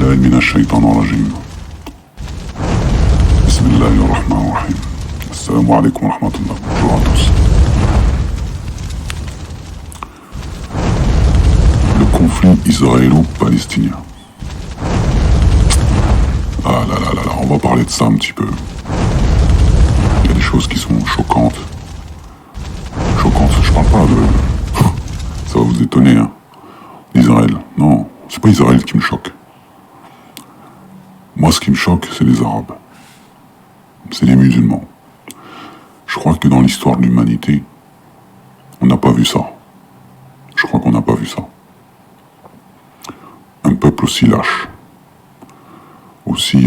بالله من الشيطان الرجيم بسم الله الرحمن الرحيم السلام عليكم ورحمة الله. Bonjour à tous. Le conflit israélo-palestinien. Ah là là là là, on va parler de ça un petit peu. Il y a des choses qui sont choquantes. Choquantes, je parle pas de... Ça va vous étonner, hein. Israël, non, c'est pas Israël qui me choque. Moi, ce qui me choque, c'est les Arabes. C'est les musulmans. Je crois que dans l'histoire de l'humanité, on n'a pas vu ça. Je crois qu'on n'a pas vu ça. Un peuple aussi lâche, aussi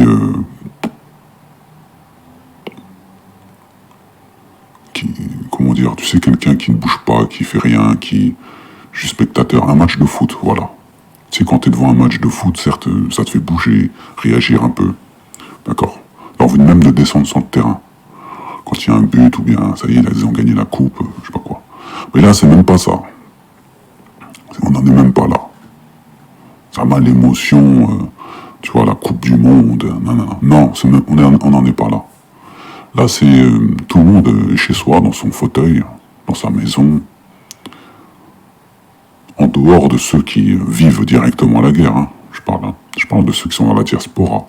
comment dire, tu sais, quelqu'un qui ne bouge pas, qui fait rien, qui juste spectateur. Un match de foot, voilà. Tu sais, quand t'es devant un match de foot, certes, ça te fait bouger, réagir un peu, d'accord. T'as envie même de descendre sur le terrain. Quand il y a un but, ou bien, ça y est, ils ont gagné la coupe, je sais pas quoi. Mais là, c'est même pas ça. On n'en est même pas là. Ça m'a l'émotion, tu vois, la coupe du monde, non, on n'en est pas là. Là, c'est tout le monde chez soi, dans son fauteuil, dans sa maison, en dehors de ceux qui vivent directement la guerre, hein. Je parle de ceux qui sont dans la diaspora,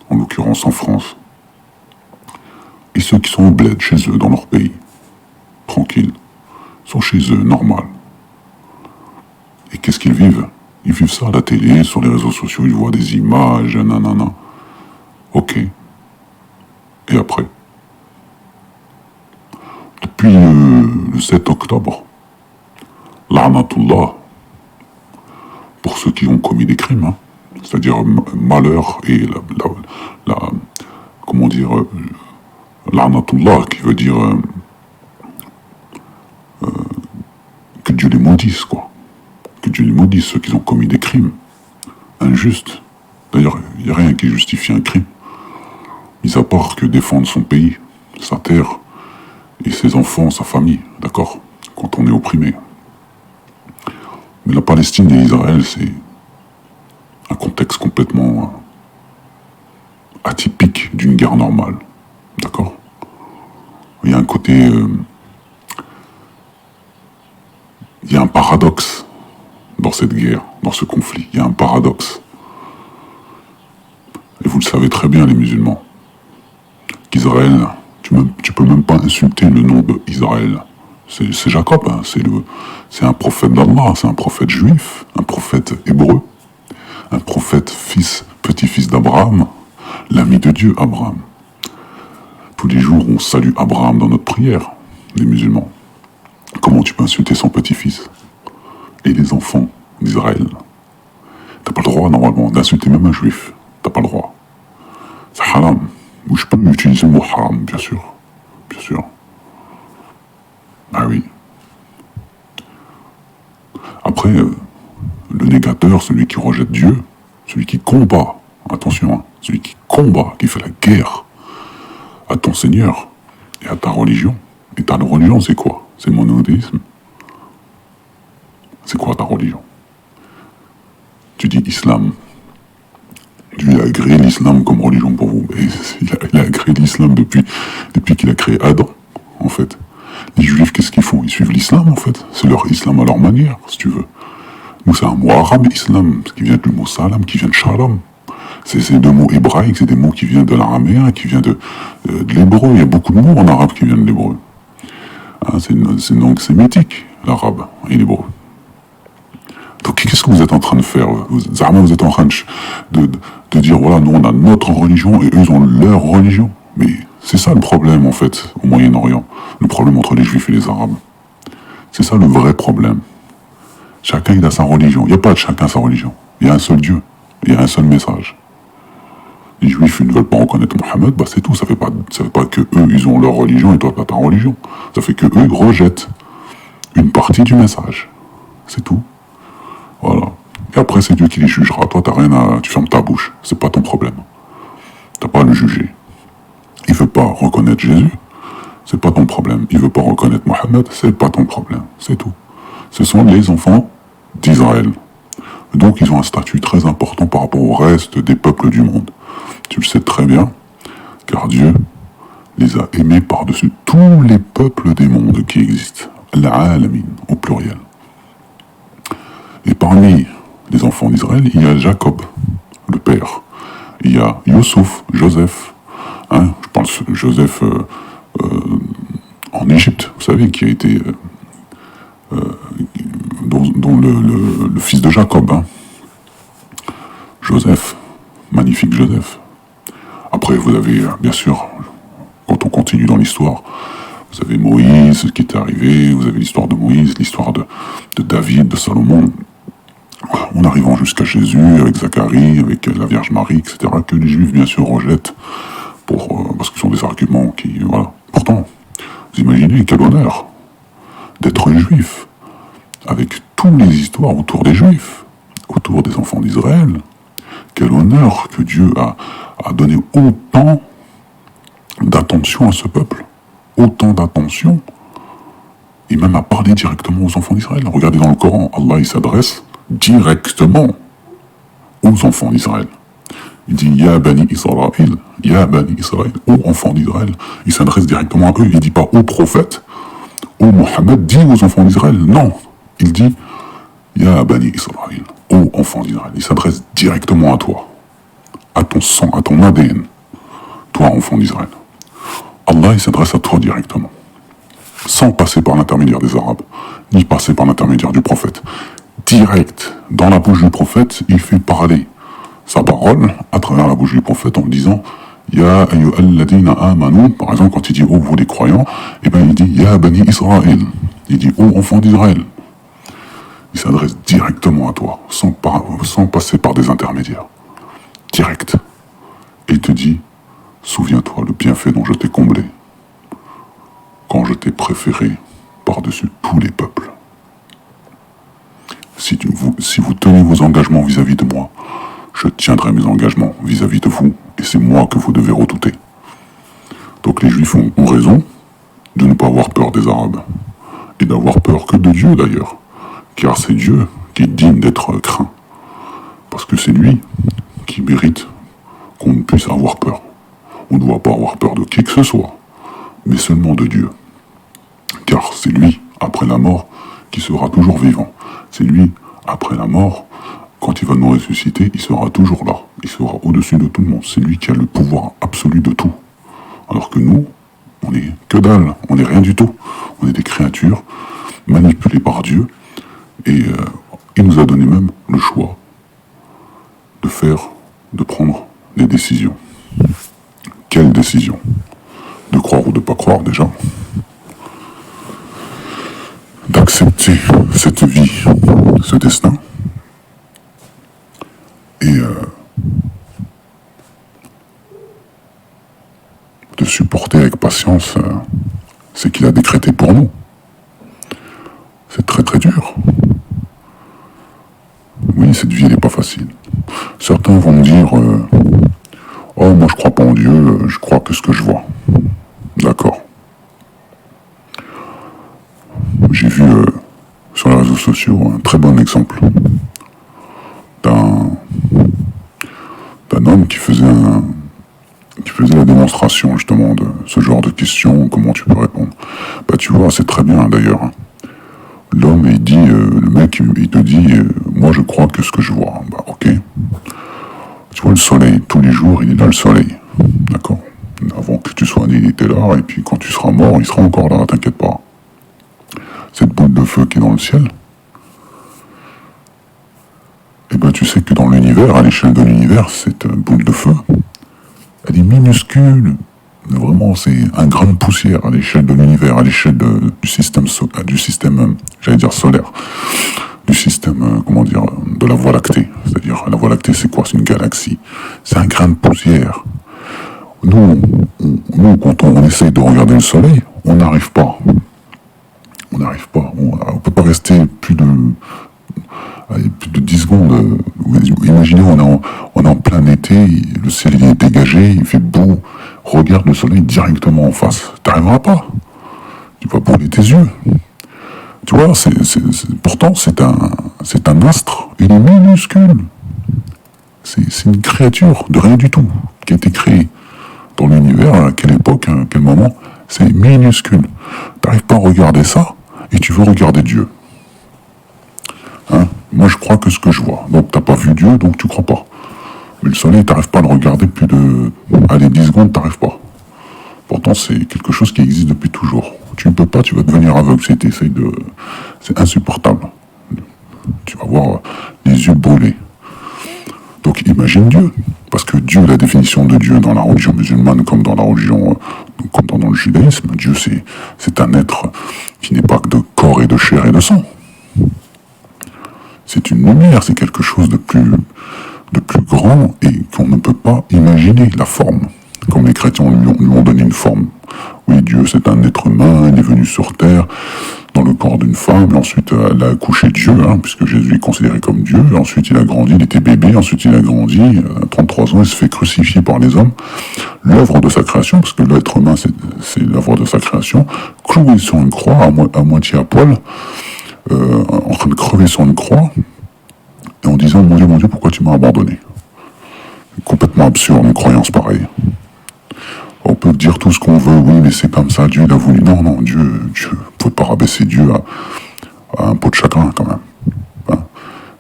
en l'occurrence en France. Et ceux qui sont au bled, chez eux, dans leur pays, tranquilles, sont chez eux, normal. Et qu'est-ce qu'ils vivent? Ils vivent ça à la télé, sur les réseaux sociaux, ils voient des images, nanana. Ok. Et après? Depuis le 7 octobre, La'natullah, pour ceux qui ont commis des crimes, hein, c'est-à-dire malheur et comment dire, La'natullah, qui veut dire que Dieu les maudisse, quoi. Que Dieu les maudisse, ceux qui ont commis des crimes injustes. D'ailleurs, il n'y a rien qui justifie un crime, mis à part que défendre son pays, sa terre, et ses enfants, sa famille, d'accord, quand on est opprimé. Mais la Palestine et Israël, c'est un contexte complètement atypique d'une guerre normale, d'accord. Il y a un côté... il y a un paradoxe dans cette guerre, dans ce conflit. Il y a un paradoxe. Et vous le savez très bien, les musulmans, qu'Israël, tu peux même pas insulter le nom d'Israël. C'est Jacob, hein, c'est un prophète d'Allah, c'est un prophète juif, un prophète hébreu, un prophète petit-fils d'Abraham, l'ami de Dieu, Abraham. Tous les jours, on salue Abraham dans notre prière, les musulmans. Comment tu peux insulter son petit-fils et les enfants d'Israël? T'as pas le droit, normalement, d'insulter même un juif. T'as pas le droit. C'est haram. Ou je peux utiliser le mot haram, bien sûr. Bien sûr. Ah oui. Après, le négateur, celui qui rejette Dieu, celui qui combat, attention, hein, celui qui combat, qui fait la guerre à ton Seigneur et à ta religion. Et ta religion, c'est quoi? C'est le monothéisme. C'est quoi ta religion? Tu dis islam. Dieu a agréé l'islam comme religion pour vous. Et il a agréé l'islam depuis qu'il a créé Adam, en fait. Les juifs, qu'est-ce qu'ils font? Ils suivent l'islam, en fait. C'est leur islam à leur manière, si tu veux. Nous, c'est un mot arabe, islam, qui vient du mot salam, qui vient de shalom. C'est deux mots hébraïques, c'est des mots qui viennent de l'araméen, qui viennent de l'hébreu. Il y a beaucoup de mots en arabe qui viennent de l'hébreu. Hein, c'est une langue sémitique, l'arabe et l'hébreu. Donc, qu'est-ce que vous êtes en train de faire? Vous êtes en train de dire, voilà, nous, on a notre religion et eux, ils ont leur religion. Mais c'est ça le problème, en fait, au Moyen-Orient. Le problème entre les Juifs et les Arabes. C'est ça le vrai problème. Chacun, il a sa religion. Il n'y a pas de chacun sa religion. Il y a un seul Dieu. Il y a un seul message. Les Juifs, ils ne veulent pas reconnaître Mohammed, bah c'est tout. Ça fait pas que eux, ils ont leur religion et toi, pas ta religion. Ça fait que eux, ils rejettent une partie du message. C'est tout. Voilà. Et après, c'est Dieu qui les jugera. Toi, tu fermes ta bouche. C'est pas ton problème. T'as pas à le juger. Il veut pas reconnaître Jésus. C'est pas ton problème. Il veut pas reconnaître Mohammed. C'est pas ton problème. C'est tout. Ce sont les enfants d'Israël. Donc ils ont un statut très important par rapport au reste des peuples du monde. Tu le sais très bien, car Dieu les a aimés par-dessus tous les peuples des mondes qui existent. Al-Alamin, au pluriel. Et parmi les enfants d'Israël, il y a Jacob, le père. Il y a Youssouf, Joseph. Hein, je parle de Joseph en Égypte, vous savez, qui a été... dont le fils de Jacob. Hein. Joseph, magnifique Joseph. Après, vous avez, bien sûr, quand on continue dans l'histoire, vous avez Moïse qui est arrivé, vous avez l'histoire de Moïse, l'histoire de David, de Salomon, en arrivant jusqu'à Jésus, avec Zacharie, avec la Vierge Marie, etc., que les Juifs, bien sûr, rejettent, parce que ce sont des arguments qui... Voilà. Pourtant, vous imaginez quel honneur d'être juif, avec toutes les histoires autour des Juifs, autour des enfants d'Israël. Quel honneur que Dieu a donné autant d'attention à ce peuple, autant d'attention, et même à parler directement aux enfants d'Israël. Regardez dans le Coran, Allah il s'adresse directement aux enfants d'Israël. Il dit « Ya Bani Israël »,« Ya Bani Israël », aux enfants d'Israël. Il s'adresse directement à eux, il ne dit pas aux prophètes, ô Mohammed dit aux enfants d'Israël. Non, il dit « Ya Bani Israël », ô enfants d'Israël. Il s'adresse directement à toi, à ton sang, à ton ADN, toi enfant d'Israël. Allah il s'adresse à toi directement, sans passer par l'intermédiaire des Arabes, ni passer par l'intermédiaire du prophète. Direct, dans la bouche du prophète, il fait parler sa parole à travers la bouche du prophète en disant Ya ayyuhalladhina amanu, par exemple quand il dit oh vous les croyants, et bien il dit Ya bani Israël, il dit oh enfants d'Israël. Il s'adresse directement à toi, sans passer par des intermédiaires. Direct. Et il te dit souviens-toi le bienfait dont je t'ai comblé, quand je t'ai préféré par-dessus tous les peuples. Si vous tenez vos engagements vis-à-vis de moi, je tiendrai mes engagements vis-à-vis de vous, et c'est moi que vous devez redouter. Donc les Juifs ont raison de ne pas avoir peur des Arabes, et d'avoir peur que de Dieu d'ailleurs, car c'est Dieu qui est digne d'être craint, parce que c'est lui qui mérite qu'on ne puisse avoir peur. On ne doit pas avoir peur de qui que ce soit, mais seulement de Dieu. Car c'est lui, après la mort, qui sera toujours vivant. C'est lui, après la mort, quand il va nous ressusciter, il sera toujours là. Il sera au-dessus de tout le monde. C'est lui qui a le pouvoir absolu de tout. Alors que nous, on n'est que dalle, on n'est rien du tout. On est des créatures manipulées par Dieu. Et il nous a donné même le choix de prendre des décisions. Quelle décision? De croire ou de ne pas croire déjà. D'accepter cette vie, ce destin. Et de supporter avec patience ce qu'il a décrété pour nous. C'est très très dur. Oui, cette vie n'est pas facile. Certains vont me dire oh, moi je crois pas en Dieu, je crois que ce que je vois. D'accord. J'ai vu sur les réseaux sociaux un très bon exemple d'un homme qui faisait la démonstration justement de ce genre de questions, comment tu peux répondre. Bah tu vois, c'est très bien d'ailleurs. L'homme, il dit, le mec, il te dit, moi je crois que ce que je vois. Bah ok. Tu vois le soleil, tous les jours, il est là le soleil. D'accord? Avant que tu sois né, il était là, et puis quand tu seras mort, il sera encore là, t'inquiète pas. Cette boule de feu qui est dans le ciel, eh ben tu sais que dans l'univers, à l'échelle de l'univers, cette boule de feu, elle est minuscule. Vraiment, c'est un grain de poussière à l'échelle de l'univers, à l'échelle du système, j'allais dire solaire, du système, de la Voie lactée. C'est-à-dire, la Voie lactée, c'est quoi? C'est une galaxie. C'est un grain de poussière. Nous quand on essaye de regarder le soleil, on n'arrive pas. On n'arrive pas. On peut pas rester plus de 10 secondes. Imaginez, on est en plein été, le ciel il est dégagé, il fait beau. Regarde le soleil directement en face. T'arriveras pas. Tu vas brûler tes yeux. Tu vois, pourtant c'est un astre, il est minuscule. C'est une créature de rien du tout qui a été créée dans l'univers, à quelle époque, à quel moment, c'est minuscule. T'arrives pas à regarder ça et tu veux regarder Dieu. Hein? Moi je crois que ce que je vois. Donc t'as pas vu Dieu, donc tu crois pas. Mais le soleil, t'arrives pas à le regarder plus de... Allez, 10 secondes, t'arrives pas. Pourtant c'est quelque chose qui existe depuis toujours. Tu ne peux pas, tu vas devenir aveugle si t'essayes de... C'est insupportable. Tu vas avoir les yeux brûlés. Donc imagine Dieu, parce que Dieu, la définition de Dieu dans la religion musulmane comme dans la religion, comme dans le judaïsme, Dieu c'est un être qui n'est pas que de corps et de chair et de sang. C'est une lumière, c'est quelque chose de plus grand et qu'on ne peut pas imaginer, la forme. Comme les chrétiens lui ont donné une forme. Oui, Dieu c'est un être humain, il est venu sur terre dans le corps d'une femme, et ensuite elle a accouché Dieu, puisque Jésus est considéré comme Dieu, et ensuite il a grandi, il était bébé, ensuite il a grandi, à 33 ans il se fait crucifier par les hommes, l'œuvre de sa création, parce que l'être humain c'est l'œuvre de sa création, cloué sur une croix, à moitié à poil, en train de crever sur une croix, et en disant mon Dieu, pourquoi tu m'as abandonné? Complètement absurde une croyance pareille. On peut dire tout ce qu'on veut, oui, mais c'est comme ça, Dieu il a voulu. Non, Dieu, ne peut pas rabaisser Dieu à un pot de chagrin, quand même. Hein,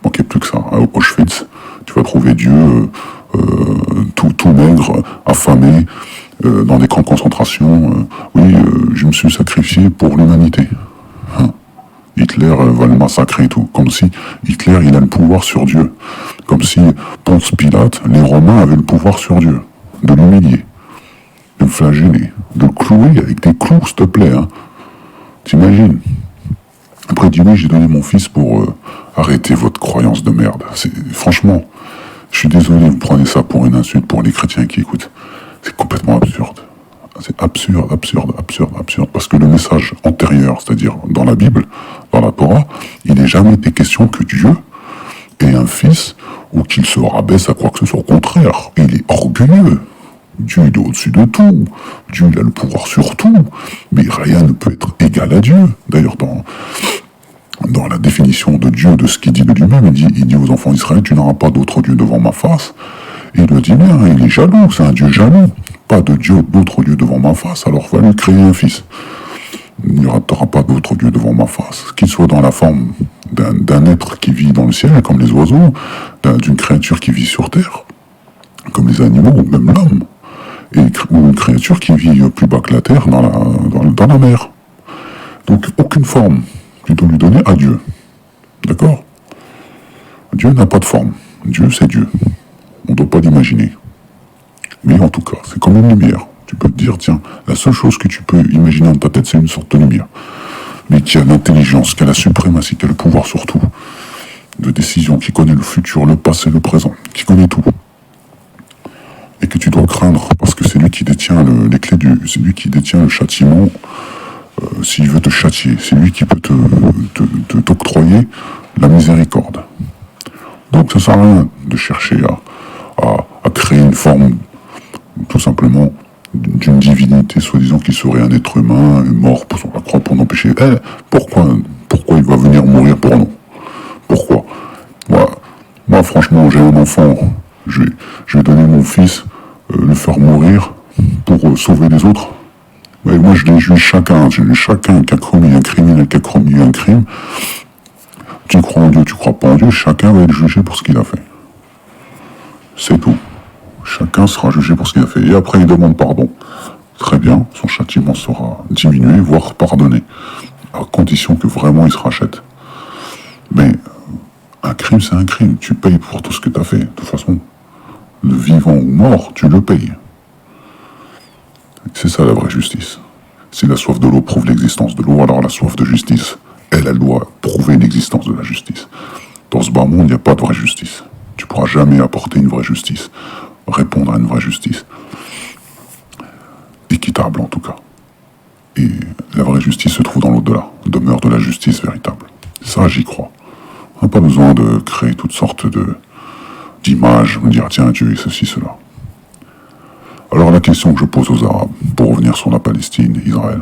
manquait plus que ça. À Auschwitz, tu vas trouver Dieu tout maigre, affamé, dans des camps de concentration. Oui, je me suis sacrifié pour l'humanité. Hein. Hitler va le massacrer et tout. Comme si Hitler, il a le pouvoir sur Dieu. Comme si Ponce Pilate, les Romains avaient le pouvoir sur Dieu. De l'humilier. De le flageller, de le clouer avec des clous, s'il te plaît. T'imagines? Après, il dit oui, j'ai donné mon fils pour arrêter votre croyance de merde. Franchement, je suis désolé, vous prenez ça pour une insulte pour les chrétiens qui écoutent. C'est complètement absurde. C'est absurde, parce que le message antérieur, c'est-à-dire dans la Bible, dans la Torah, il n'est jamais été question que Dieu ait un fils ou qu'il se rabaisse à quoi que ce soit. Au contraire, il est orgueilleux. Dieu il est au-dessus de tout. Dieu il a le pouvoir sur tout. Mais rien ne peut être égal à Dieu. D'ailleurs, dans la définition de Dieu, de ce qu'il dit de lui-même, il dit aux enfants d'Israël, tu n'auras pas d'autre Dieu devant ma face. Et il le dit bien, il est jaloux, c'est un Dieu jaloux. Pas d'autre Dieu devant ma face, alors va lui créer un fils. Il n'y aura pas d'autre Dieu devant ma face. Qu'il soit dans la forme d'un être qui vit dans le ciel, comme les oiseaux, d'une créature qui vit sur terre, comme les animaux, ou même l'homme. Ou une créature qui vit plus bas que la terre dans la mer. Donc aucune forme, plutôt lui donner à Dieu. D'accord? Dieu n'a pas de forme. Dieu c'est Dieu. On ne doit pas l'imaginer. Mais en tout cas, c'est comme une lumière. Tu peux te dire, tiens, la seule chose que tu peux imaginer dans ta tête, c'est une sorte de lumière. Mais qui a l'intelligence, qui a la suprématie, qui a le pouvoir sur tout, de décision, qui connaît le futur, le passé, le présent, qui connaît tout. Et que tu dois craindre, parce que c'est lui qui détient les clés c'est lui qui détient le châtiment, s'il veut te châtier, c'est lui qui peut t'octroyer la miséricorde. Donc ça sert à rien de chercher à créer une forme, tout simplement, d'une divinité, soi-disant qu'il serait un être humain, mort sur la croix pour nous empêcher. Pourquoi il va venir mourir pour nous? Pourquoi? Moi franchement, j'ai un enfant, je vais donner mon fils, le faire mourir pour sauver les autres. Mais moi, je les juge chacun qui a commis un criminel, qui a commis un crime. Tu crois en Dieu, tu crois pas en Dieu, chacun va être jugé pour ce qu'il a fait. C'est tout. Chacun sera jugé pour ce qu'il a fait. Et après, il demande pardon. Très bien, son châtiment sera diminué, voire pardonné. À condition que vraiment il se rachète. Mais un crime, c'est un crime. Tu payes pour tout ce que tu as fait. De toute façon, le vivant ou mort, tu le payes. C'est ça la vraie justice. Si la soif de l'eau prouve l'existence de l'eau, alors la soif de justice, elle doit prouver l'existence de la justice. Dans ce bas monde, il n'y a pas de vraie justice. Tu ne pourras jamais apporter une vraie justice, répondre à une vraie justice. Équitable en tout cas. Et la vraie justice se trouve dans l'au-delà, demeure de la justice véritable. Ça, j'y crois. On n'a pas besoin de créer toutes sortes d'images, me dire tiens, Dieu est ceci, cela. Alors la question que je pose aux Arabes, pour revenir sur la Palestine, Israël.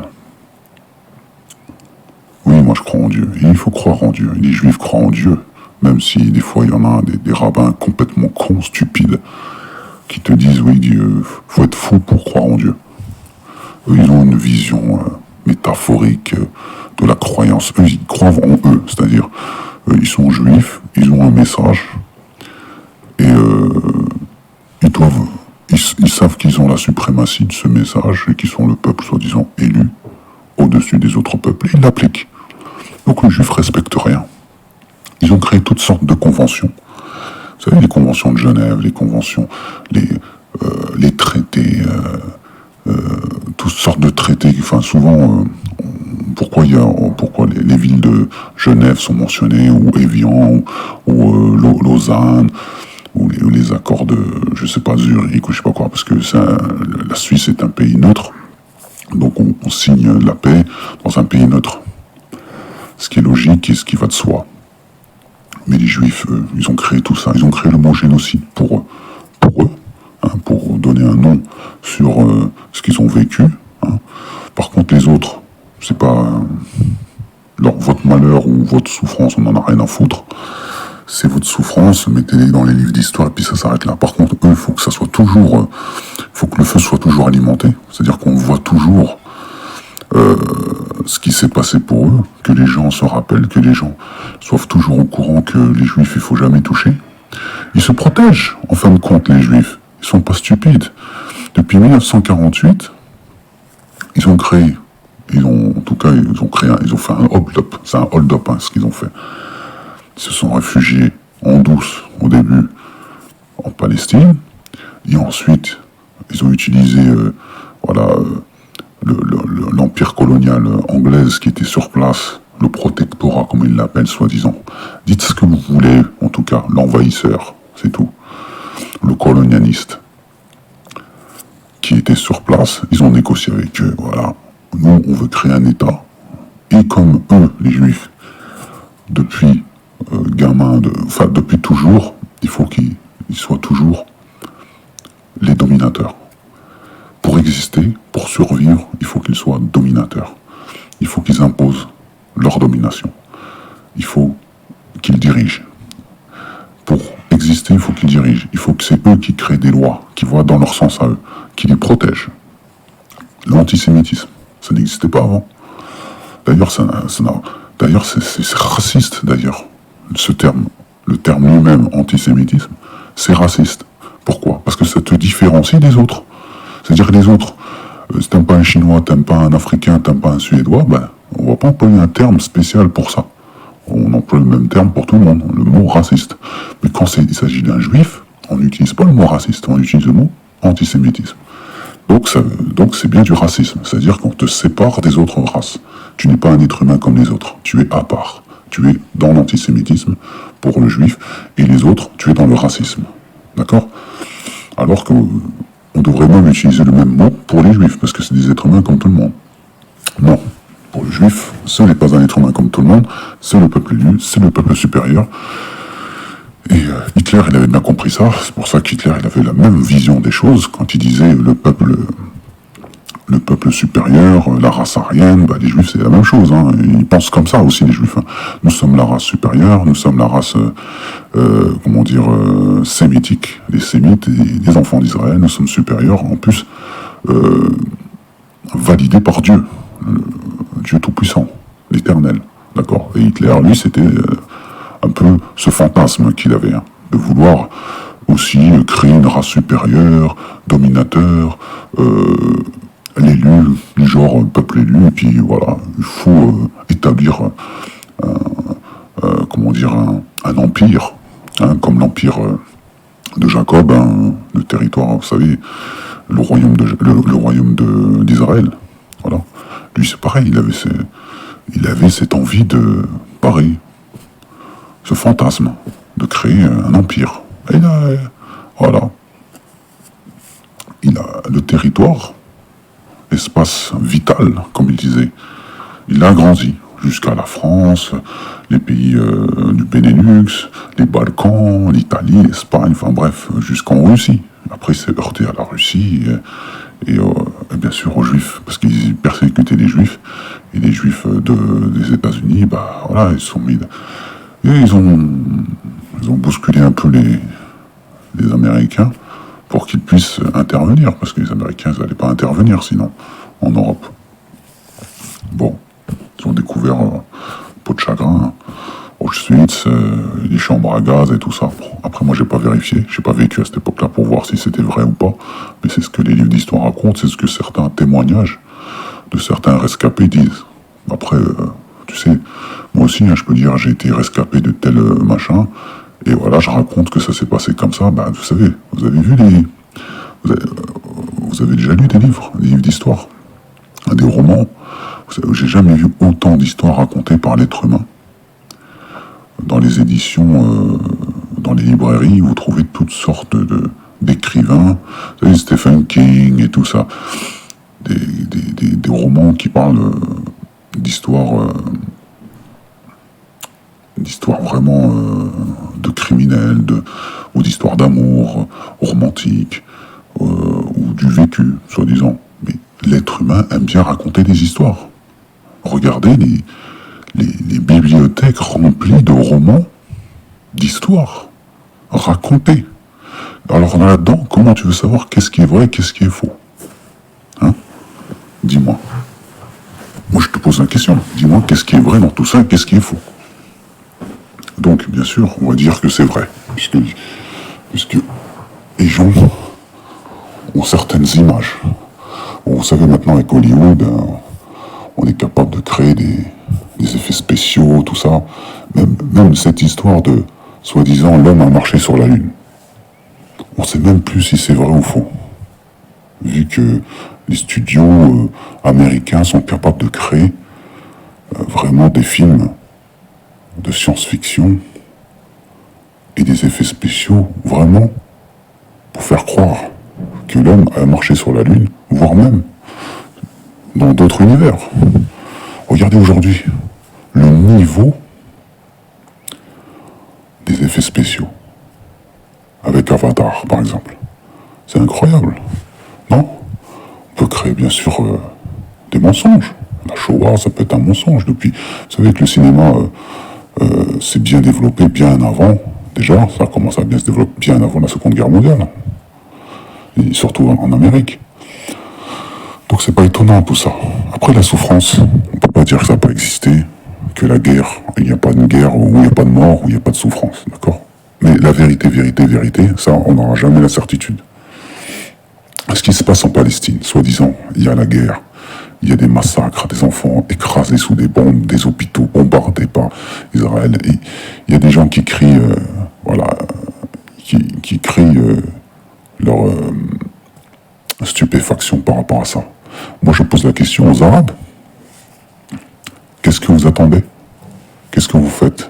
Oui, moi je crois en Dieu. Et il faut croire en Dieu. Les juifs croient en Dieu. Même si des fois il y en a des rabbins complètement cons, stupides, qui te disent oui, Dieu, faut être fou pour croire en Dieu. Eux, ils ont une vision métaphorique de la croyance. Eux, ils croient en eux, c'est-à-dire, ils sont juifs, ils ont un message, et ils savent qu'ils ont la suprématie de ce message, et qu'ils sont le peuple soi-disant élu au-dessus des autres peuples, et ils l'appliquent. Donc les juifs respectent rien. Ils ont créé toutes sortes de conventions. Vous savez, les conventions de Genève, les conventions, les traités, toutes sortes de traités. Enfin, souvent, pourquoi les villes de Genève sont mentionnées, ou Évian, ou Lausanne, ou les accords de, je sais pas, Zurich, ou je sais pas quoi, parce que la Suisse est un pays neutre, donc on signe la paix dans un pays neutre. Ce qui est logique et ce qui va de soi. Mais les Juifs, ils ont créé tout ça. Ils ont créé le mot génocide pour eux, hein, pour donner un nom sur ce qu'ils ont vécu. Hein. Par contre, les autres, c'est pas votre malheur ou votre souffrance, on n'en a rien à foutre. C'est votre souffrance, mettez-les dans les livres d'histoire et puis ça s'arrête là. Par contre, eux, il faut que ça soit toujours, faut que le feu soit toujours alimenté. C'est-à-dire qu'on voit toujours ce qui s'est passé pour eux, que les gens se rappellent, que les gens soient toujours au courant que les Juifs, il faut jamais toucher. Ils se protègent, en fin de compte, les Juifs. Ils sont pas stupides. Depuis 1948, ils ont créé, ils ont fait un hold-up. C'est un hold-up, hein, ce qu'ils ont fait. Ils se sont réfugiés en douce, au début, en Palestine, et ensuite, ils ont utilisé, l'empire colonial anglaise qui était sur place, le protectorat, comme ils l'appellent, soi-disant. Dites ce que vous voulez, en tout cas, l'envahisseur, c'est tout. Le colonialiste qui était sur place, ils ont négocié avec eux, voilà. Nous, on veut créer un État, et comme eux, les Juifs, depuis depuis toujours, il faut qu'ils soient toujours les dominateurs. Pour exister, pour survivre, il faut qu'ils soient dominateurs. Il faut qu'ils imposent leur domination. Il faut qu'ils dirigent. Pour exister, il faut qu'ils dirigent. Il faut que c'est eux qui créent des lois, qui voient dans leur sens à eux, qui les protègent. L'antisémitisme, ça n'existait pas avant. D'ailleurs, c'est raciste, d'ailleurs. Ce terme, le terme lui-même, antisémitisme, c'est raciste. Pourquoi ? Parce que ça te différencie des autres. C'est-à-dire que les autres, si t'aimes pas un Chinois, t'aimes pas un Africain, t'aimes pas un Suédois, on va pas employer un terme spécial pour ça. On emploie le même terme pour tout le monde, le mot raciste. Mais quand il s'agit d'un juif, on n'utilise pas le mot raciste, on utilise le mot antisémitisme. Donc c'est bien du racisme, c'est-à-dire qu'on te sépare des autres races. Tu n'es pas un être humain comme les autres, tu es à part. Tu es dans l'antisémitisme pour le juif, et les autres, tu es dans le racisme. D'accord ? Alors que on devrait même utiliser le même mot pour les juifs, parce que c'est des êtres humains comme tout le monde. Non. Pour le juif, ce n'est pas un être humain comme tout le monde, c'est le peuple élu, c'est le peuple supérieur. Et Hitler, il avait bien compris ça, c'est pour ça qu'Hitler, il avait la même vision des choses, quand il disait le peuple supérieur, la race aryenne, les juifs c'est la même chose, hein. Ils pensent comme ça aussi les juifs. Hein. Nous sommes la race supérieure, nous sommes la race, sémitique, les sémites, les enfants d'Israël, nous sommes supérieurs, en plus, validés par Dieu, Dieu tout-puissant, l'éternel, d'accord. Et Hitler, lui, c'était un peu ce fantasme qu'il avait, hein, de vouloir aussi créer une race supérieure, dominateur, l'élu, du genre peuple élu, et puis voilà, il faut établir un empire, hein, comme l'empire de Jacob, hein, le territoire, vous savez, le royaume d'Israël. Voilà. Lui c'est pareil, il avait cette envie de, pareil, ce fantasme de créer un empire. Et là, voilà. Il a le territoire, l'espace vital, comme il disait, il a grandi jusqu'à la France, les pays du Benelux, les Balkans, l'Italie, l'Espagne, enfin bref, jusqu'en Russie. Après, il s'est heurté à la Russie et bien sûr aux Juifs, parce qu'ils persécutaient les Juifs. Et les juifs des États-Unis, bah voilà, ils sont mis... Et ils ont bousculé un peu les Américains pour qu'ils puissent intervenir, parce que les Américains, ils n'allaient pas intervenir sinon, en Europe. Bon, ils ont découvert peau de chagrin, Auschwitz, les chambres à gaz et tout ça. Bon, après, moi, j'ai pas vérifié, j'ai pas vécu à cette époque-là pour voir si c'était vrai ou pas, mais c'est ce que les livres d'histoire racontent, c'est ce que certains témoignages de certains rescapés disent. Après, tu sais, moi aussi, je peux dire, j'ai été rescapé de tel machin, et voilà, je raconte que ça s'est passé comme ça. Ben, vous savez, vous avez vu vous avez déjà lu des livres d'histoire, des romans. J'ai jamais vu autant d'histoires racontées par l'être humain. Dans les éditions, dans les librairies, vous trouvez toutes sortes d'écrivains, vous savez, Stephen King et tout ça, des romans qui parlent d'histoires vraiment de criminels, ou d'histoires d'amour romantique, ou du vécu, soi-disant. Mais l'être humain aime bien raconter des histoires. Regardez les bibliothèques remplies de romans, d'histoires, racontées. Alors là-dedans, comment tu veux savoir qu'est-ce qui est vrai, qu'est-ce qui est faux? Hein? Dis-moi. Moi, je te pose la question. Dis-moi, qu'est-ce qui est vrai dans tout ça, qu'est-ce qui est faux? Donc, bien sûr, on va dire que c'est vrai, puisque les gens ont certaines images. Bon, vous savez, maintenant, avec Hollywood, on est capable de créer des effets spéciaux, tout ça. Même cette histoire de, soi-disant, l'homme a marché sur la Lune. On ne sait même plus si c'est vrai ou faux. Vu que les studios américains sont capables de créer vraiment des films de science-fiction et des effets spéciaux, vraiment, pour faire croire que l'homme a marché sur la Lune, voire même dans d'autres univers. Regardez aujourd'hui le niveau des effets spéciaux avec Avatar, par exemple. C'est incroyable, non? On peut créer, bien sûr, des mensonges. La Shoah, ça peut être un mensonge. Depuis, vous savez que le cinéma s'est bien développé bien avant. Déjà, ça a commencé à bien se développer bien avant la Seconde Guerre mondiale. Et surtout en Amérique. Donc c'est pas étonnant tout ça. Après la souffrance, on peut pas dire que ça n'a pas existé, que la guerre, il n'y a pas de guerre où il n'y a pas de mort, où il n'y a pas de souffrance, d'accord? Mais la vérité, ça, on n'aura jamais la certitude. Ce qui se passe en Palestine, soi-disant, il y a la guerre, il y a des massacres, des enfants écrasés sous des bombes, des hôpitaux bombardés par Israël. Et il y a des gens qui crient, qui crient leur stupéfaction par rapport à ça. Moi, je pose la question aux Arabes. Qu'est-ce que vous attendez? Qu'est-ce que vous faites?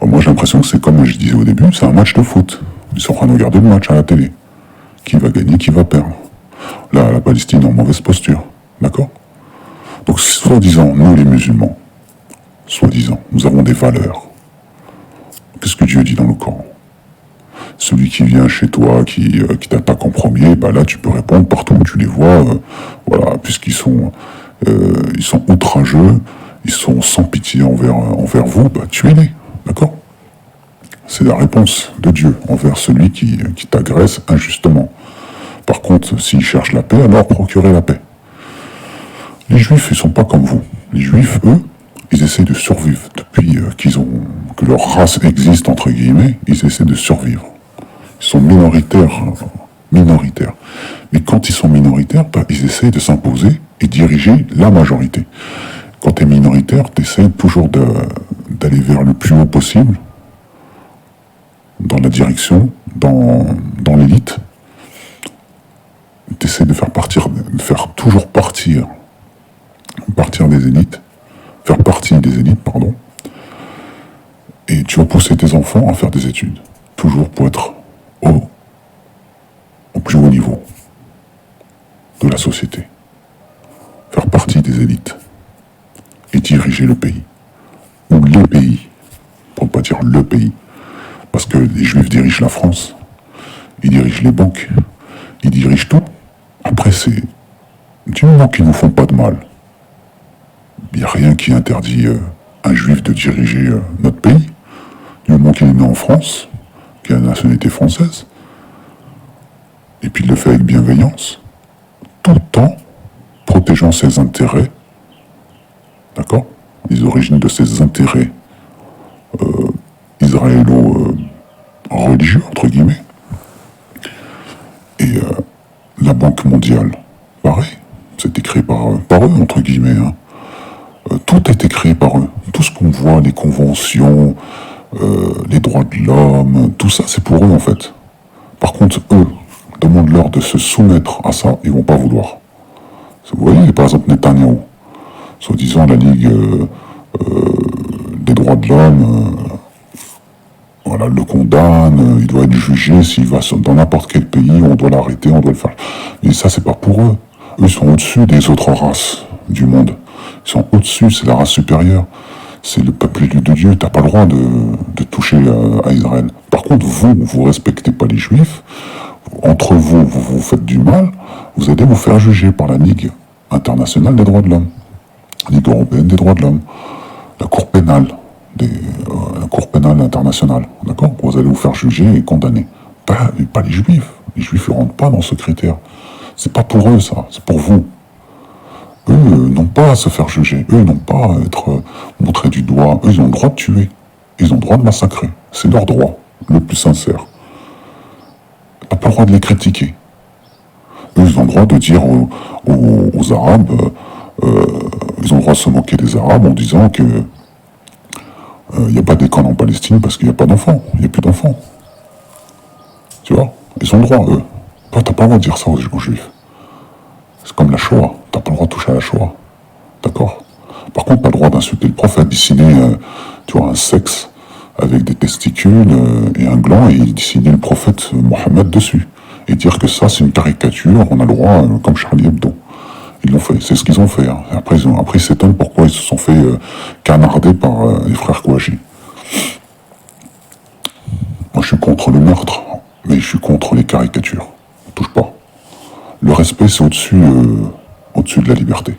Moi, j'ai l'impression que c'est comme je disais au début, c'est un match de foot. Ils sont en train de regarder le match à la télé. Qui va gagner, qui va perdre. Là, la Palestine est en mauvaise posture. D'accord? Donc, soi-disant, nous les musulmans, soi-disant, nous avons des valeurs. Qu'est-ce que Dieu dit dans le Coran? Celui qui vient chez toi, qui t'attaque en premier, bah là, tu peux répondre partout où tu les vois. Voilà, puisqu'ils sont outrageux, ils sont sans pitié envers vous, bah tuez-les. D'accord? C'est la réponse de Dieu envers celui qui t'agresse injustement. Par contre, s'ils cherchent la paix, alors procurez la paix. Les Juifs, ils sont pas comme vous. Les Juifs, eux, ils essaient de survivre. Depuis que leur race existe, entre guillemets, ils essaient de survivre. Ils sont minoritaires. Mais quand ils sont minoritaires, bah, ils essaient de s'imposer et diriger la majorité. Quand tu es minoritaire, tu essaies toujours d'aller vers le plus haut possible, dans la direction, dans l'élite. Tu essaies de faire toujours partir des élites, faire partie des élites, pardon. Et tu vas pousser tes enfants à faire des études, toujours pour être au plus haut niveau de la société. Faire partie des élites et diriger le pays. Ou les pays, pour ne pas dire le pays. Parce que les Juifs dirigent la France, ils dirigent les banques, ils dirigent tout. Après, c'est du moment qu'ils ne nous font pas de mal. Il n'y a rien qui interdit un juif de diriger notre pays, du moment qu'il est né en France, qu'il a la nationalité française, et puis il le fait avec bienveillance, tout le temps protégeant ses intérêts, d'accord, les origines de ses intérêts israélo-religieux, entre guillemets, et la Banque mondiale, pareil, c'était créé par eux, entre guillemets, hein. Tout a été créé par eux. Tout ce qu'on voit, les conventions, les droits de l'homme, tout ça, c'est pour eux, en fait. Par contre, eux, demande-leur de se soumettre à ça, ils vont pas vouloir. Vous voyez, par exemple, Netanyahou, soi-disant la Ligue des droits de l'homme, voilà, le condamne, il doit être jugé, s'il va dans n'importe quel pays, on doit l'arrêter, on doit le faire. Mais ça, c'est pas pour eux. Eux, ils sont au-dessus des autres races du monde. Ils sont au-dessus, c'est la race supérieure. C'est le peuple élu de Dieu, t'as pas le droit de toucher à Israël. Par contre, vous respectez pas les Juifs, entre vous, vous faites du mal, vous allez vous faire juger par la Ligue internationale des droits de l'homme, la Ligue européenne des droits de l'homme, la Cour pénale, la Cour pénale internationale, d'accord? Vous allez vous faire juger et condamner. Pas les Juifs. Les Juifs ne rentrent pas dans ce critère. C'est pas pour eux, ça, c'est pour vous. Eux n'ont pas à se faire juger, eux n'ont pas à être montrés du doigt, eux ils ont le droit de tuer, ils ont le droit de massacrer, c'est leur droit, le plus sincère. T'as pas le droit de les critiquer. Eux ils ont le droit de dire aux Arabes, ils ont le droit de se moquer des Arabes en disant que il n'y a pas d'école en Palestine parce qu'il n'y a pas d'enfants, il n'y a plus d'enfants. Tu vois, ils ont le droit, eux. Toi t'as pas le droit de dire ça aux Juifs. C'est comme la Shoah, t'as pas le droit de toucher à la Shoah. D'accord? Par contre, t'as le droit d'insulter le prophète, dessiner, tu vois, un sexe avec des testicules et un gland, et dessiner le prophète Mohammed dessus. Et dire que ça, c'est une caricature, on a le droit, comme Charlie Hebdo. Ils l'ont fait, c'est ce qu'ils ont fait. Hein. Après, ils s'étonnent pourquoi ils se sont fait canarder par les frères Kouachi. Moi, je suis contre le meurtre, mais je suis contre les caricatures. On touche pas. Le respect, c'est au-dessus de la liberté.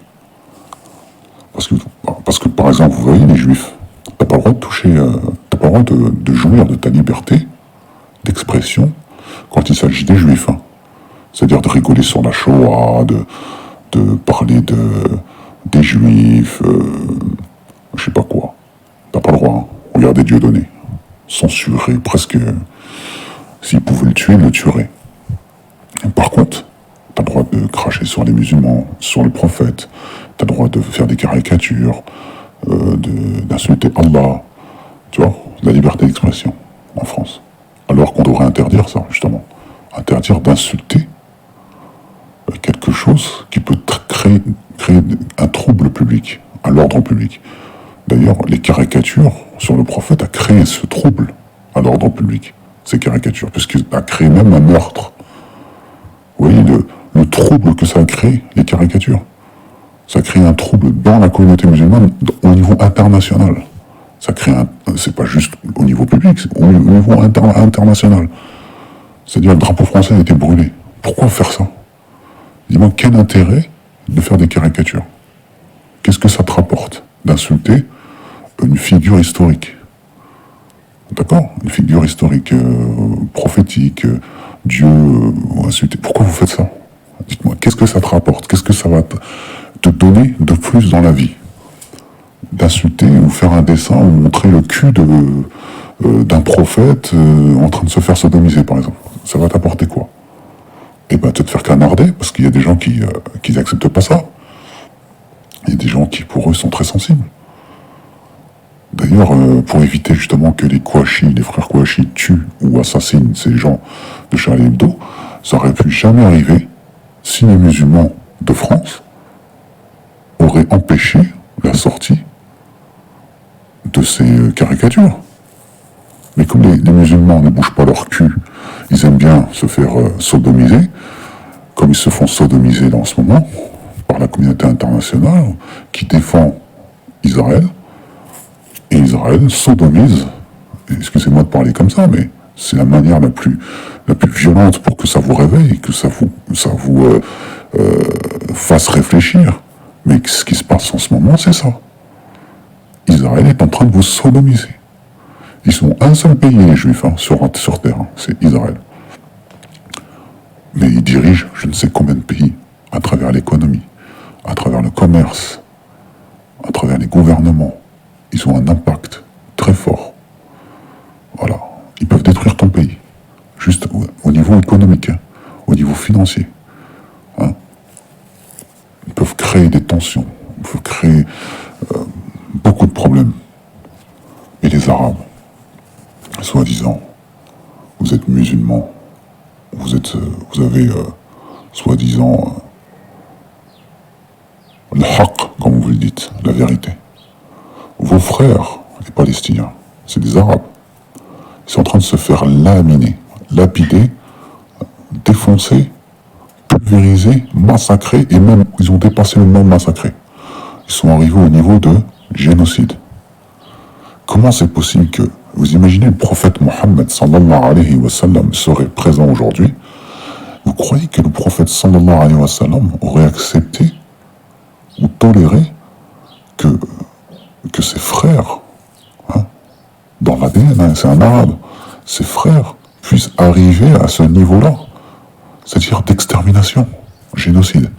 Parce que, par exemple, vous voyez, les Juifs, t'as pas le droit de toucher, t'as pas le droit de jouir de ta liberté d'expression quand il s'agit des Juifs. Hein. C'est-à-dire de rigoler sur la Shoah, de parler des Juifs, je sais pas quoi. T'as pas le droit. Hein. Regardez Dieudonné. Censuré, presque. S'il pouvait le tuer, il le tuerait. Par contre, t'as le droit de cracher sur les musulmans, sur le prophète. T'as le droit de faire des caricatures, d'insulter Allah. Tu vois, la liberté d'expression en France. Alors qu'on devrait interdire ça, justement. Interdire d'insulter quelque chose qui peut créer un trouble public, à l'ordre public. D'ailleurs, les caricatures sur le prophète a créé ce trouble à l'ordre public. Ces caricatures, puisqu'il a créé même un meurtre. Vous voyez le trouble que ça a créé, les caricatures. Ça crée un trouble dans la communauté musulmane au niveau international. Ça crée c'est pas juste au niveau public, c'est au niveau international. C'est-à-dire le drapeau français a été brûlé. Pourquoi faire ça? Dis-moi, quel intérêt de faire des caricatures? Qu'est-ce que ça te rapporte d'insulter une figure historique? D'accord? Une figure historique, prophétique, Dieu, insulter. Pourquoi vous faites ça? Dites-moi, qu'est-ce que ça te rapporte? Qu'est-ce que ça va te donner de plus dans la vie? D'insulter ou faire un dessin ou montrer le cul d'un prophète en train de se faire sodomiser, par exemple. Ça va t'apporter quoi? Eh ben, te faire canarder, parce qu'il y a des gens qui n'acceptent pas ça. Il y a des gens qui, pour eux, sont très sensibles. D'ailleurs, pour éviter justement que les Kouachi, les frères Kouachi tuent ou assassinent ces gens de Charlie Hebdo, ça aurait pu jamais arriver si les musulmans de France auraient empêché la sortie de ces caricatures. Mais comme les musulmans ne bougent pas leur cul, ils aiment bien se faire sodomiser, comme ils se font sodomiser dans ce moment, par la communauté internationale, qui défend Israël, et Israël sodomise, excusez-moi de parler comme ça, mais c'est la manière la plus violente pour que ça vous réveille, que ça vous fasse réfléchir. Mais ce qui se passe en ce moment, c'est ça. Israël est en train de vous sodomiser. Ils sont un seul pays, les Juifs, sur Terre, c'est Israël. Mais ils dirigent je ne sais combien de pays, à travers l'économie, à travers le commerce, à travers les gouvernements. Ils ont un impact très fort. Voilà. Ils peuvent détruire ton pays, juste au niveau économique, au niveau financier. Ils peuvent créer des tensions, ils peuvent créer beaucoup de problèmes. Et les Arabes, soi-disant, vous êtes musulmans, vous avez soi-disant le haqq, comme vous le dites, la vérité. Vos frères, les Palestiniens, c'est des Arabes. Ils sont en train de se faire laminer, lapider, défoncer, pulvériser, massacrer, et même, ils ont dépassé le mot massacrer. Ils sont arrivés au niveau de génocide. Comment c'est possible que, vous imaginez le prophète Mohammed sallallahu alayhi wa sallam serait présent aujourd'hui, vous croyez que le prophète sallallahu alayhi wa sallam aurait accepté ou toléré que ses frères, dans l'ADN, c'est un arabe, ses frères puissent arriver à ce niveau-là, c'est-à-dire d'extermination, génocide,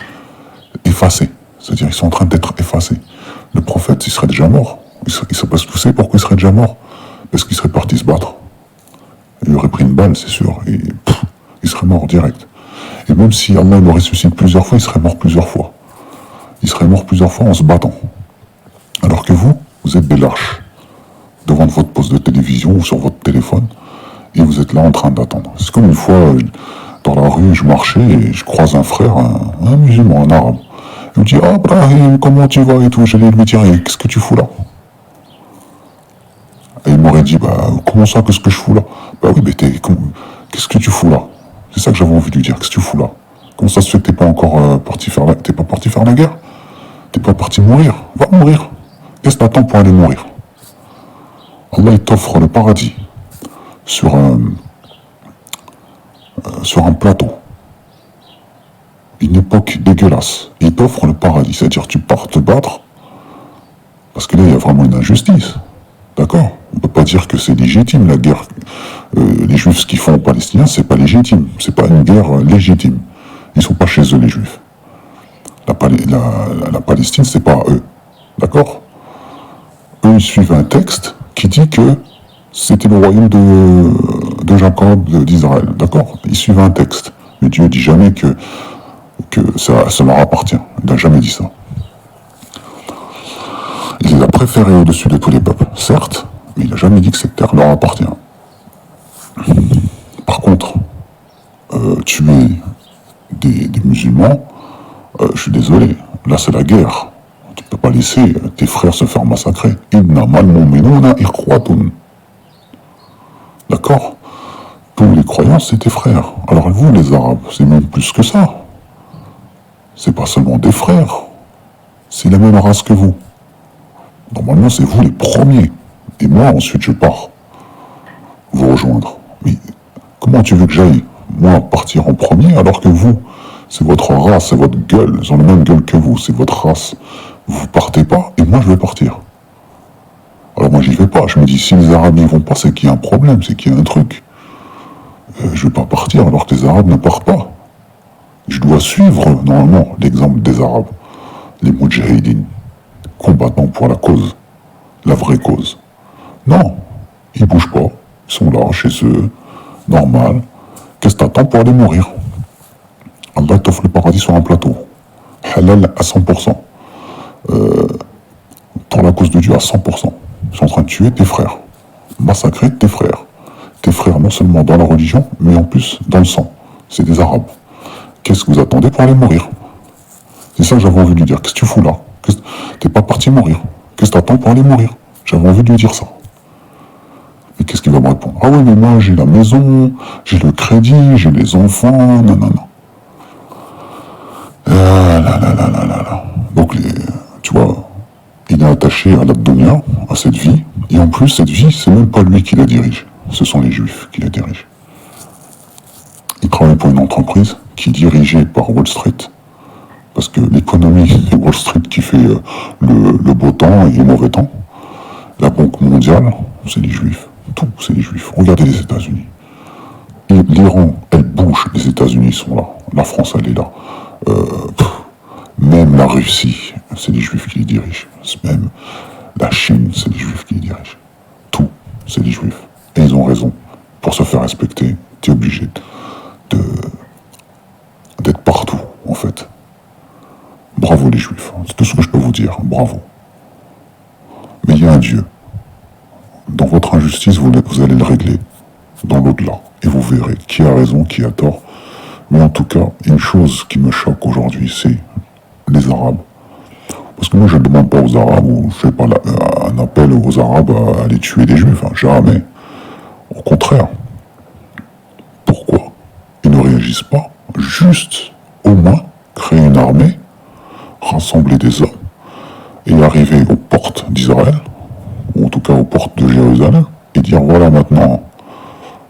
effacé, c'est-à-dire ils sont en train d'être effacés. Le prophète, il serait déjà mort. Vous savez pourquoi il serait déjà mort? Parce qu'il serait parti se battre. Il aurait pris une balle, c'est sûr, et il serait mort direct. Et même si Allah le ressuscite plusieurs fois, il serait mort plusieurs fois. Il serait mort plusieurs fois en se battant. Alors que vous êtes des lâches, devant votre poste de télévision ou sur votre téléphone, et vous êtes là en train d'attendre. C'est comme une fois, dans la rue, je marchais et je croise un frère, un musulman, un arabe. Il me dit « Ah, Brahim, comment tu vas ?» et tout. J'allais lui dire « Qu'est-ce que tu fous là ?» Et il m'aurait dit « Bah, comment ça, qu'est-ce que je fous là ?» Bah oui, mais qu'est-ce que tu fous là? C'est ça que j'avais envie de lui dire, qu'est-ce que tu fous là? Comment ça se fait que t'es pas encore parti faire la guerre? T'es pas parti mourir? Va mourir. Qu'est-ce que t'attends pour aller mourir? Allah, il t'offre le paradis sur un plateau. Une époque dégueulasse. Il t'offre le paradis, c'est-à-dire tu pars te battre, parce que là, il y a vraiment une injustice. D'accord? On ne peut pas dire que c'est légitime, la guerre. Les Juifs, ce qu'ils font aux Palestiniens, c'est pas légitime. C'est pas une guerre légitime. Ils sont pas chez eux, les Juifs. La Palestine, c'est pas eux. D'accord? Eux, ils suivent un texte qui dit que c'était le royaume de Jacob, d'Israël. D'accord? Ils suivent un texte. Mais Dieu dit jamais que ça leur appartient. Il n'a jamais dit ça. Il les a préférés au-dessus de tous les peuples, certes, mais il n'a jamais dit que cette terre leur appartient. Par contre, tuer des musulmans, je suis désolé, là c'est la guerre. Tu ne peux pas laisser tes frères se faire massacrer. Innamal mu'minuna ikhwatun. D'accord? Tous les croyants, c'est tes frères. Alors vous, les Arabes, c'est même plus que ça. C'est pas seulement des frères. C'est la même race que vous. Normalement, c'est vous les premiers. Et moi, ensuite, je pars vous rejoindre. Mais comment tu veux que j'aille, moi, partir en premier, alors que vous, c'est votre race, c'est votre gueule, ils ont la même gueule que vous, c'est votre race. Vous partez pas, et moi, je vais partir. Alors moi, j'y vais pas. Je me dis, si les Arabes n'y vont pas, c'est qu'il y a un problème, c'est qu'il y a un truc. Je vais pas partir alors que les Arabes ne partent pas. Je dois suivre, normalement, l'exemple des Arabes. Les Moudjahidines, combattants pour la cause, la vraie cause. Non, ils bougent pas. Ils sont là, chez eux, normal. Qu'est-ce que t'attends pour aller mourir? Allah t'offre le paradis sur un plateau. Halal à 100%. Pour la cause de Dieu à 100%. Ils sont en train de tuer tes frères. Massacrer tes frères. Tes frères non seulement dans la religion, mais en plus dans le sang. C'est des Arabes. Qu'est-ce que vous attendez pour aller mourir? C'est ça que j'avais envie de lui dire. Qu'est-ce que tu fous là? T'es pas parti mourir. Qu'est-ce que t'attends pour aller mourir? J'avais envie de lui dire ça. Mais qu'est-ce qu'il va me répondre? Ah oui, mais moi j'ai la maison, j'ai le crédit, j'ai les enfants, non, non, non. Ah là là là là là là. Donc, tu vois, il est attaché à la dunya, à cette vie, et en plus, cette vie, c'est même pas lui qui la dirige. Ce sont les Juifs qui la dirigent. Il travaille pour une entreprise qui est dirigée par Wall Street, Parce que l'économie, c'est Wall Street qui fait le beau temps et le mauvais temps. La Banque mondiale, c'est les Juifs. Tout, c'est les Juifs. Regardez les États-Unis. L'Iran, elle bouge, les États-Unis sont là. La France, elle est là. Même la Russie, c'est les Juifs qui les dirigent. Même la Chine, c'est les Juifs qui les dirigent. Tout, c'est les Juifs. Et ils ont raison. Pour se faire respecter, tu es obligé d'être partout, en fait. Bravo les Juifs. C'est tout ce que je peux vous dire. Bravo. Mais il y a un Dieu. Dans votre injustice, vous allez le régler dans l'au-delà. Et vous verrez qui a raison, qui a tort. Mais en tout cas, une chose qui me choque aujourd'hui, c'est les Arabes. Parce que moi, je ne demande pas aux Arabes, ou je fais pas un appel aux Arabes à aller tuer des Juifs. Hein, jamais. Au contraire. Pourquoi ils ne réagissent pas? Juste, au moins, créer une armée, rassembler des hommes, et arriver aux portes d'Israël, ou en tout cas aux portes de Jérusalem, et dire voilà maintenant,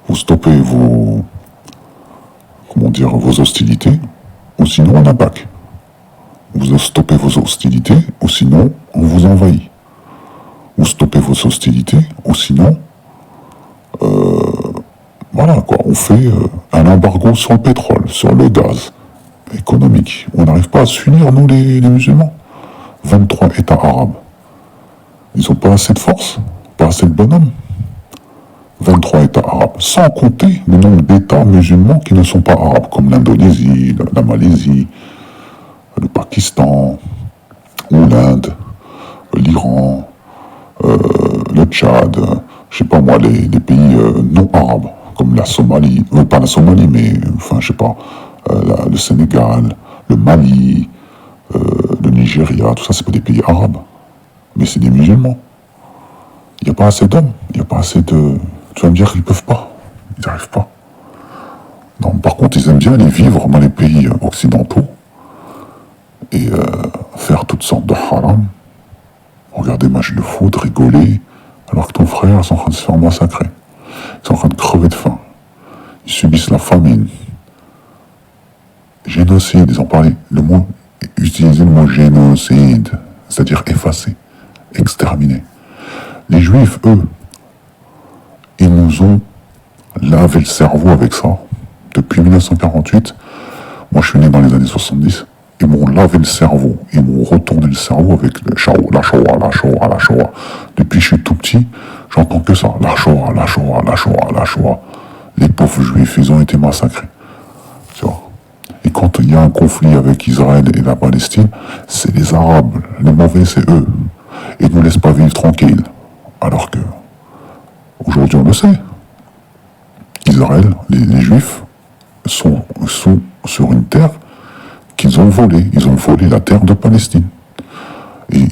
vous stoppez vos hostilités, ou sinon on attaque. Vous stoppez vos hostilités, ou sinon on vous envahit. Vous stoppez vos hostilités, ou sinon, voilà quoi, on fait un embargo sur le pétrole, sur le gaz économique. On n'arrive pas à s'unir, nous les musulmans. 23 États arabes. Ils n'ont pas assez de force, pas assez de bonhommes. 23 États arabes, sans compter le nombre d'États musulmans qui ne sont pas arabes, comme l'Indonésie, la Malaisie, le Pakistan, ou l'Inde, l'Iran, le Tchad, je sais pas moi, les pays non arabes, comme la Somalie, pas la Somalie, mais enfin je sais pas, le Sénégal, le Mali, le Nigeria, tout ça c'est pas des pays arabes, mais c'est des musulmans. Il n'y a pas assez d'hommes, il n'y a pas assez de... Tu vas me dire qu'ils peuvent pas, ils n'y arrivent pas. Non, par contre, ils aiment bien aller vivre dans les pays occidentaux et faire toutes sortes de haram, regarder matchs de foot, rigoler, alors que ton frère est en train de se faire massacrer. Ils sont en train de crever de faim. Ils subissent la famine. Génocide, ils ont parlé, utilisé le mot génocide, c'est-à-dire effacer, exterminer. Les Juifs, eux, ils nous ont lavé le cerveau avec ça. Depuis 1948, moi je suis né dans les années 70, ils m'ont lavé le cerveau, ils m'ont retourné le cerveau avec la Shoah. Depuis que je suis tout petit, j'entends que ça, la Shoah. Les pauvres Juifs, ils ont été massacrés. Tu vois. Et quand il y a un conflit avec Israël et la Palestine, c'est les Arabes, les mauvais, c'est eux. Ils ne nous laissent pas vivre tranquilles. Alors que, aujourd'hui on le sait, Israël, les Juifs, sont sur une terre qu'ils ont volée. Ils ont volé la terre de Palestine. Et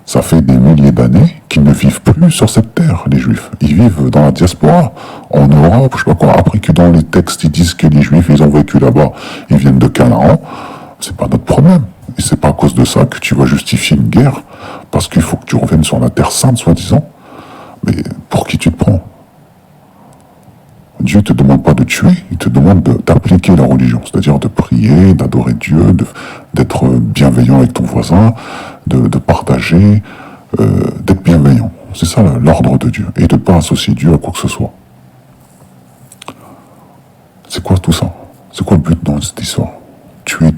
ça fait des milliers d'années qu'ils ne vivent plus sur cette terre, les Juifs. Ils vivent dans la diaspora, en Europe, je sais pas quoi. Après que dans les textes, ils disent que les Juifs, ils ont vécu là-bas, ils viennent de Canaan, c'est pas notre problème. Et c'est pas à cause de ça que tu vas justifier une guerre, parce qu'il faut que tu reviennes sur la terre sainte, soi-disant. Mais pour qui tu te prends? Dieu ne te demande pas de tuer, il te demande d'appliquer la religion, c'est-à-dire de prier, d'adorer Dieu, d'être bienveillant avec ton voisin, de partager, d'être bienveillant. C'est ça l'ordre de Dieu, et de ne pas associer Dieu à quoi que ce soit. C'est quoi tout ça? C'est quoi le but dans cette histoire? Tuer.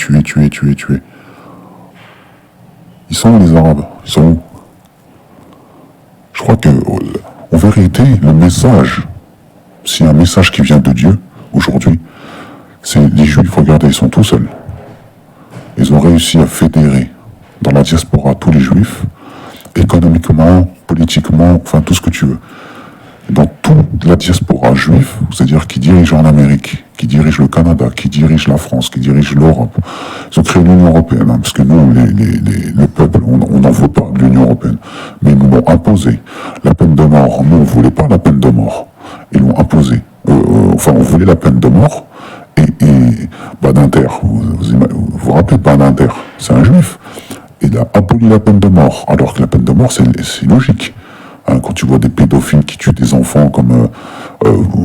Ils sont où les Arabes? Ils sont où? Je crois que, en vérité, le message, s'il y a un message qui vient de Dieu, aujourd'hui, c'est les Juifs, regardez, ils sont tout seuls. Ils ont réussi à fédérer dans la diaspora tous les Juifs, économiquement, politiquement, enfin tout ce que tu veux. Dans toute la diaspora juive, c'est-à-dire qui dirige en Amérique, qui dirige le Canada, qui dirige la France, qui dirige l'Europe. Ils ont créé l'Union Européenne, hein, parce que nous, le peuple, on n'en veut pas de l'Union Européenne. Mais ils nous l'ont imposé. La peine de mort, nous, on ne voulait pas la peine de mort. Ils l'ont imposé. Enfin, on voulait la peine de mort. Et Badinter, vous rappelez Badinter, c'est un juif. Il a aboli la peine de mort, alors que la peine de mort, c'est logique. Hein, quand tu vois des pédophiles qui tuent des enfants comme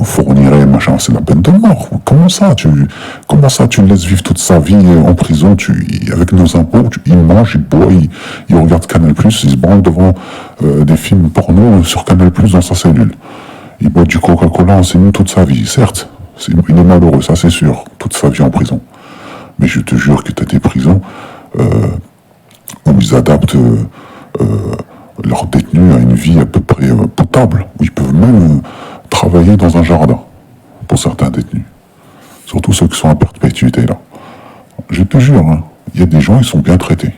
fournirait, machin, c'est la peine de mort. Comment ça tu le laisses vivre toute sa vie en prison, avec nos impôts, il mange, il boit, il regarde Canal+, il se branle devant des films porno sur Canal+, dans sa cellule. Il boit du Coca-Cola en cellule toute sa vie, certes. Il est malheureux, ça c'est sûr, toute sa vie en prison. Mais je te jure que tu as des prisons où ils adaptent leurs détenus à une vie à peu près potable, où ils peuvent même travailler dans un jardin, pour certains détenus. Surtout ceux qui sont à perpétuité, là. Je te jure, hein, il y a des gens, ils sont bien traités.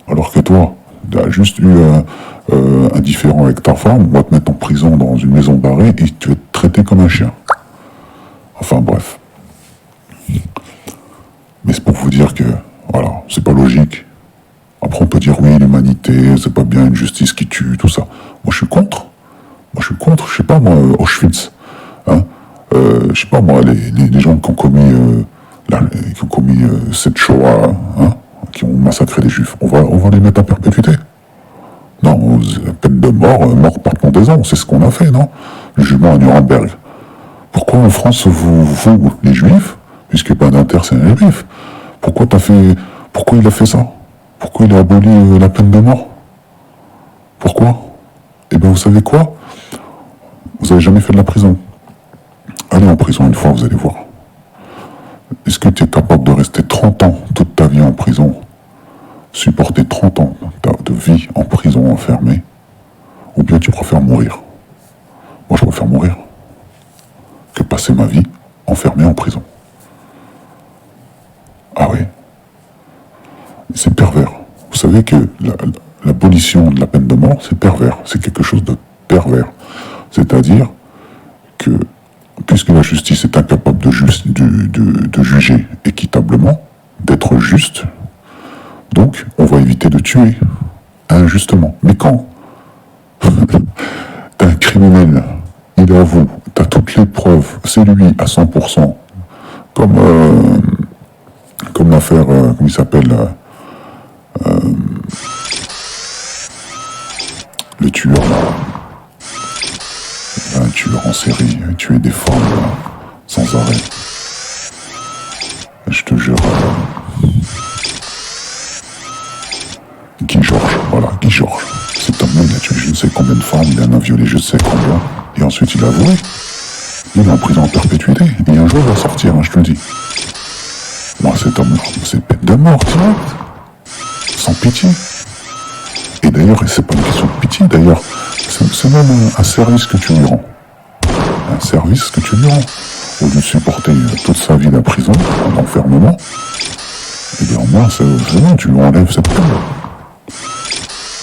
Alors que toi, tu as juste eu un différend avec ta femme, on va te mettre en prison dans une maison d'arrêt et tu vas te traiter comme un chien. Enfin bref. Mais c'est pour vous dire que, voilà, c'est pas logique. Après on peut dire oui, l'humanité, c'est pas bien, une justice qui tue, tout ça. Moi je suis contre. Je sais pas moi, Auschwitz. Hein, je sais pas moi, les gens qui ont commis, cette Shoah, hein, qui ont massacré les juifs, on va les mettre à perpétuité. Non, peine de mort, mort par pendaison, c'est ce qu'on a fait, non? Le jugement à Nuremberg. Pourquoi en France, vous les juifs, puisque Badinter c'est un juif, pourquoi il a fait ça? Pourquoi il a aboli la peine de mort? Pourquoi? Eh bien vous savez quoi? Vous avez jamais fait de la prison. Allez en prison une fois, vous allez voir. Est-ce que tu es capable de rester 30 ans, toute ta vie en prison, supporter 30 ans de vie en prison enfermée, ou bien tu préfères mourir? Moi je préfère mourir que passer ma vie enfermé en prison. Ah oui. C'est pervers. Vous savez que l'abolition de la peine de mort, c'est pervers. C'est quelque chose de pervers. C'est-à-dire que, puisque la justice est incapable de juger équitablement, d'être juste, donc on va éviter de tuer injustement. Mais quand t'as un criminel, il avoue, t'as toutes les preuves, c'est lui à 100%, comme l'affaire, comment il s'appelle, le tueur là, un tueur en série, il tuait des femmes là, sans arrêt. Je te jure, Guy Georges, voilà, Guy Georges. Cet homme-là, il a tué je ne sais combien de femmes, il en a violé je ne sais combien, et ensuite il a avoué. Il est en prison en perpétuité, et un jour il va sortir, hein, je te le dis. Moi, cet homme-là, c'est peine de mort, direct. Sans pitié. Et d'ailleurs, c'est pas une question de pitié, d'ailleurs, c'est même un service que tu lui rends. Un service que tu lui rends. Au lieu de supporter toute sa vie de prison, en enfermement, et bien au moins, c'est bon, tu lui enlèves cette peine.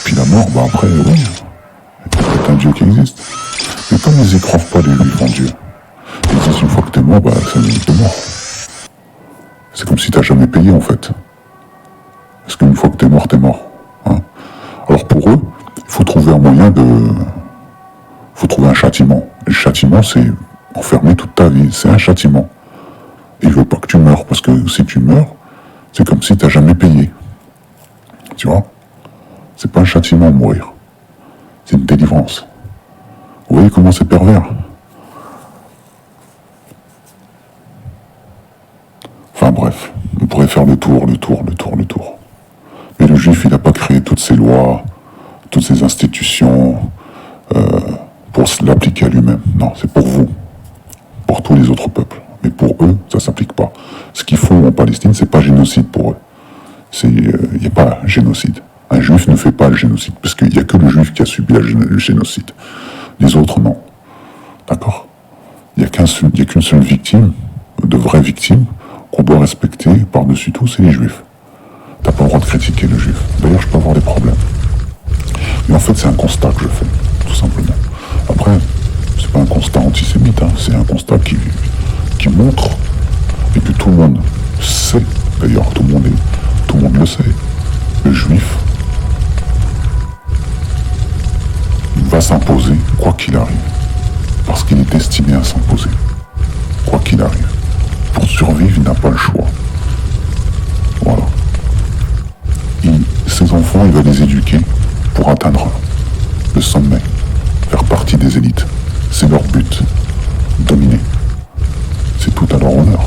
Puis la mort, bah après, oui, il y a peut-être un Dieu qui existe. Mais comme ils y croient pas, les juifs en Dieu, ils disent une fois que t'es mort, bah t'es mort. C'est comme si t'as jamais payé, en fait. Parce qu'une fois que t'es mort, hein. Alors pour eux, il faut trouver un moyen faut trouver un châtiment. Et le châtiment, c'est enfermer toute ta vie. C'est un châtiment. Et ils veulent pas que tu meurs, parce que si tu meurs, c'est comme si t'as jamais payé. Tu vois? C'est pas un châtiment, mourir. C'est une délivrance. Vous voyez comment c'est pervers? Enfin bref, on pourrait faire le tour. Mais le juif, il n'a pas créé toutes ces lois, toutes ces institutions pour l'appliquer à lui-même. Non, c'est pour vous, pour tous les autres peuples. Mais pour eux, ça ne s'applique pas. Ce qu'ils font en Palestine, c'est pas génocide pour eux. Il n'y a pas génocide. Un juif ne fait pas le génocide, parce qu'il n'y a que le juif qui a subi le génocide. Les autres, non. D'accord? Il n'y a qu'une seule victime, de vraie victime, qu'on doit respecter par-dessus tout, c'est les juifs. T'as pas le droit de critiquer le juif. D'ailleurs, je peux avoir des problèmes. Mais en fait, c'est un constat que je fais, tout simplement. Après, c'est pas un constat antisémite, hein, c'est un constat qui montre, et que tout le monde sait, d'ailleurs, tout le monde le sait. Le juif va s'imposer, quoi qu'il arrive. Parce qu'il est destiné à s'imposer. Quoi qu'il arrive. Pour survivre, il n'a pas le choix. Voilà. Ses enfants, il va les éduquer pour atteindre le sommet, faire partie des élites. C'est leur but. à leur honneur.